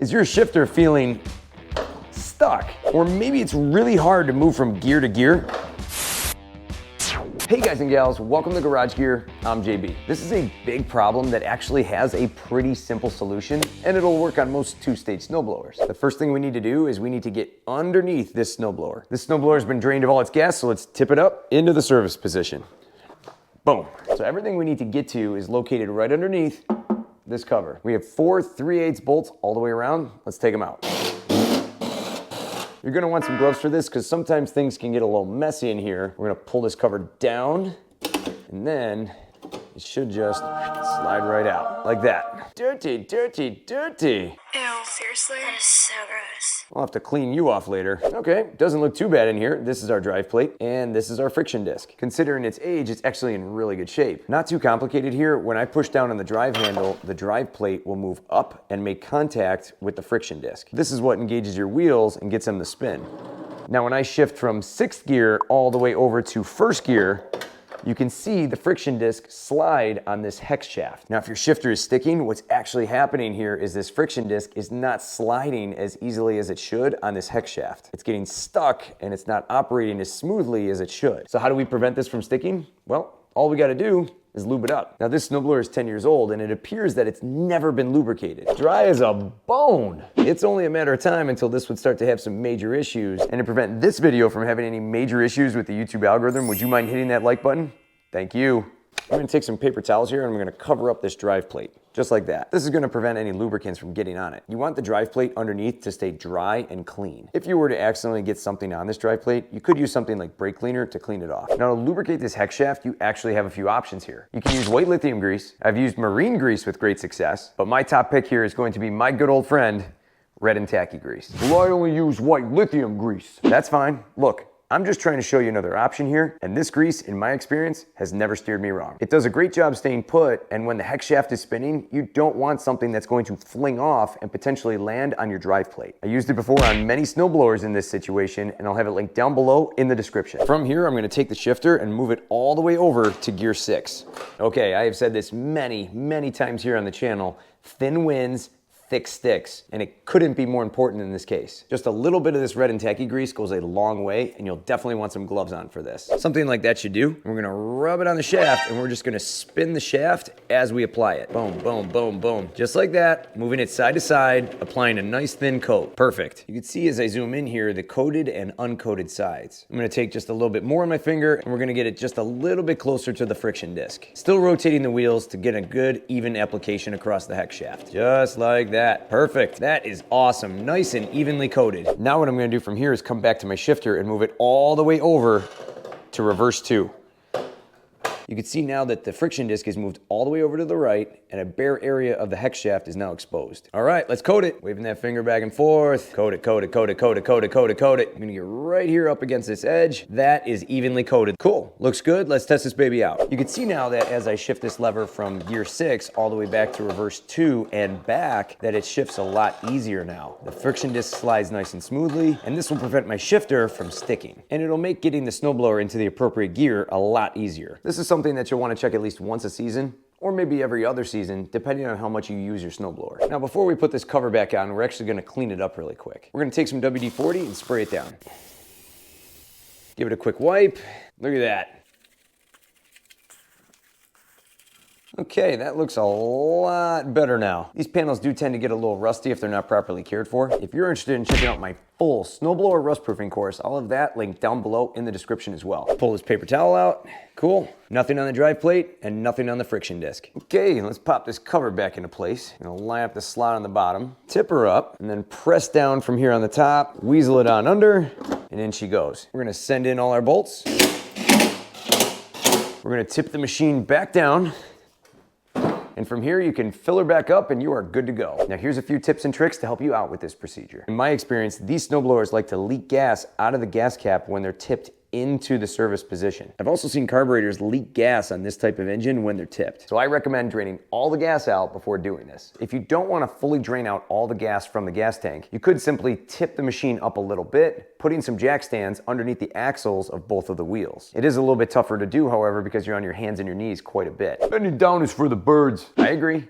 Is your shifter feeling stuck? Or maybe it's really hard to move from gear to gear? Hey guys and gals, welcome to Garage Gear. I'm JB. This is a big problem that actually has a pretty simple solution, and it'll work on most two-stage snowblowers. The first thing we need to do is we need to get underneath this snowblower. This snowblower has been drained of all its gas, so let's tip it up into the service position. Boom. So everything we need to get to is located right underneath this cover. We have 4 3/8 bolts all the way around. Let's take them out. You're gonna want some gloves for this because sometimes things can get a little messy in here. We're gonna pull this cover down and then it should just slide right out like that. Dirty, dirty, dirty. Ew, seriously? That is so gross. I'll have to clean you off later. Okay, doesn't look too bad in here. This is our drive plate and this is our friction disc. Considering its age, it's actually in really good shape. Not too complicated here. When I push down on the drive handle, the drive plate will move up and make contact with the friction disc. This is what engages your wheels and gets them to spin. Now when I shift from 6th gear all the way over to 1st gear, you can see the friction disc slide on this hex shaft. Now, if your shifter is sticking, what's actually happening here is this friction disc is not sliding as easily as it should on this hex shaft. It's getting stuck and it's not operating as smoothly as it should. So how do we prevent this from sticking? Well, all we gotta do is lube it up. Now this snowblower is 10 years old and it appears that it's never been lubricated. Dry as a bone. It's only a matter of time until this would start to have some major issues. And to prevent this video from having any major issues with the YouTube algorithm, would you mind hitting that like button? Thank you. I'm gonna take some paper towels here and I'm gonna cover up this drive plate, just like that. This is gonna prevent any lubricants from getting on it. You want the drive plate underneath to stay dry and clean. If you were to accidentally get something on this drive plate, you could use something like brake cleaner to clean it off. Now to lubricate this hex shaft, you actually have a few options here. You can use white lithium grease. I've used marine grease with great success, but my top pick here is going to be my good old friend, red and tacky grease. Well, I only use white lithium grease. That's fine. Look, I'm just trying to show you another option here, and this grease, in my experience, has never steered me wrong. It does a great job staying put, and when the hex shaft is spinning, you don't want something that's going to fling off and potentially land on your drive plate. I used it before on many snowblowers in this situation, and I'll have it linked down below in the description. From here, I'm gonna take the shifter and move it all the way over to gear 6. Okay, I have said this many, many times here on the channel, thin wins, thick sticks, and it couldn't be more important in this case. Just a little bit of this red and tacky grease goes a long way, and you'll definitely want some gloves on for this. Something like that should do. We're gonna rub it on the shaft, and we're just gonna spin the shaft as we apply it. Boom, boom, boom, boom. Just like that, moving it side to side, applying a nice thin coat. Perfect. You can see as I zoom in here, the coated and uncoated sides. I'm gonna take just a little bit more on my finger, and we're gonna get it just a little bit closer to the friction disc. Still rotating the wheels to get a good, even application across the hex shaft. Just like that. Perfect. That is awesome. Nice and evenly coated. Now what I'm going to do from here is come back to my shifter and move it all the way over to reverse 2. You can see now that the friction disc is moved all the way over to the right and a bare area of the hex shaft is now exposed. All right, let's coat it. Waving that finger back and forth. Coat it, coat it, coat it, coat it, coat it, coat it, coat it. I'm gonna get right here up against this edge. That is evenly coated. Cool, looks good. Let's test this baby out. You can see now that as I shift this lever from gear 6 all the way back to reverse 2 and back, that it shifts a lot easier now. The friction disc slides nice and smoothly, and this will prevent my shifter from sticking. And it'll make getting the snowblower into the appropriate gear a lot easier. This is something that you'll want to check at least once a season, or maybe every other season, depending on how much you use your snowblower. Now, before we put this cover back on, we're actually gonna clean it up really quick. We're gonna take some WD-40 and spray it down. Give it a quick wipe. Look at that. Okay, that looks a lot better now. These panels do tend to get a little rusty if they're not properly cared for. If you're interested in checking out my full snowblower rust proofing course, I'll have that linked down below in the description as well. Pull this paper towel out. Cool. Nothing on the drive plate and nothing on the friction disc. Okay, let's pop this cover back into place. I'm gonna line up the slot on the bottom, tip her up, and then press down from here on the top, weasel it on under, and in she goes. We're gonna send in all our bolts. We're gonna tip the machine back down. And from here, you can fill her back up and you are good to go. Now here's a few tips and tricks to help you out with this procedure. In my experience, these snowblowers like to leak gas out of the gas cap when they're tipped into the service position. I've also seen carburetors leak gas on this type of engine when they're tipped. So I recommend draining all the gas out before doing this. If you don't want to fully drain out all the gas from the gas tank, you could simply tip the machine up a little bit, putting some jack stands underneath the axles of both of the wheels. It is a little bit tougher to do, however, because you're on your hands and your knees quite a bit. Bending down is for the birds. I agree.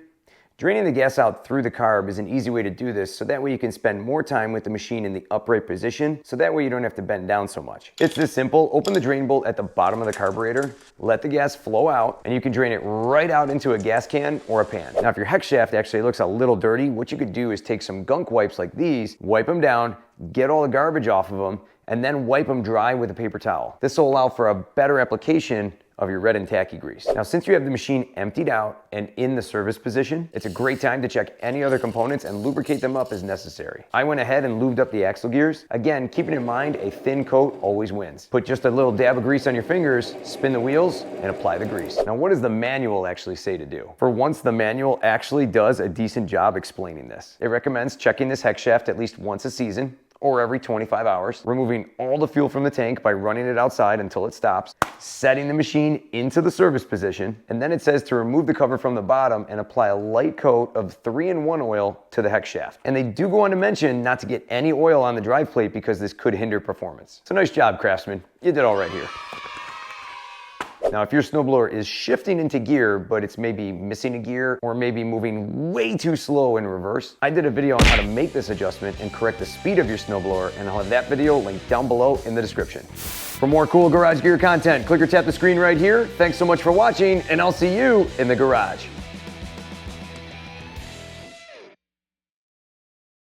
Draining the gas out through the carb is an easy way to do this, so that way you can spend more time with the machine in the upright position, so that way you don't have to bend down so much. It's this simple. Open the drain bolt at the bottom of the carburetor, let the gas flow out, and you can drain it right out into a gas can or a pan. Now, if your hex shaft actually looks a little dirty, what you could do is take some gunk wipes like these, wipe them down, get all the garbage off of them, and then wipe them dry with a paper towel. This will allow for a better application of your red and tacky grease. Now, since you have the machine emptied out and in the service position, it's a great time to check any other components and lubricate them up as necessary. I went ahead and lubed up the axle gears. Again, keeping in mind a thin coat always wins. Put just a little dab of grease on your fingers, spin the wheels, and apply the grease. Now, what does the manual actually say to do? For once, the manual actually does a decent job explaining this. It recommends checking this hex shaft at least once a season, or every 25 hours, removing all the fuel from the tank by running it outside until it stops, setting the machine into the service position, and then it says to remove the cover from the bottom and apply a light coat of 3-in-1 oil to the hex shaft. And they do go on to mention not to get any oil on the drive plate because this could hinder performance. So nice job, Craftsman. You did all right here. Now, if your snowblower is shifting into gear, but it's maybe missing a gear or maybe moving way too slow in reverse, I did a video on how to make this adjustment and correct the speed of your snowblower, and I'll have that video linked down below in the description. For more cool garage gear content, click or tap the screen right here. Thanks so much for watching, and I'll see you in the garage.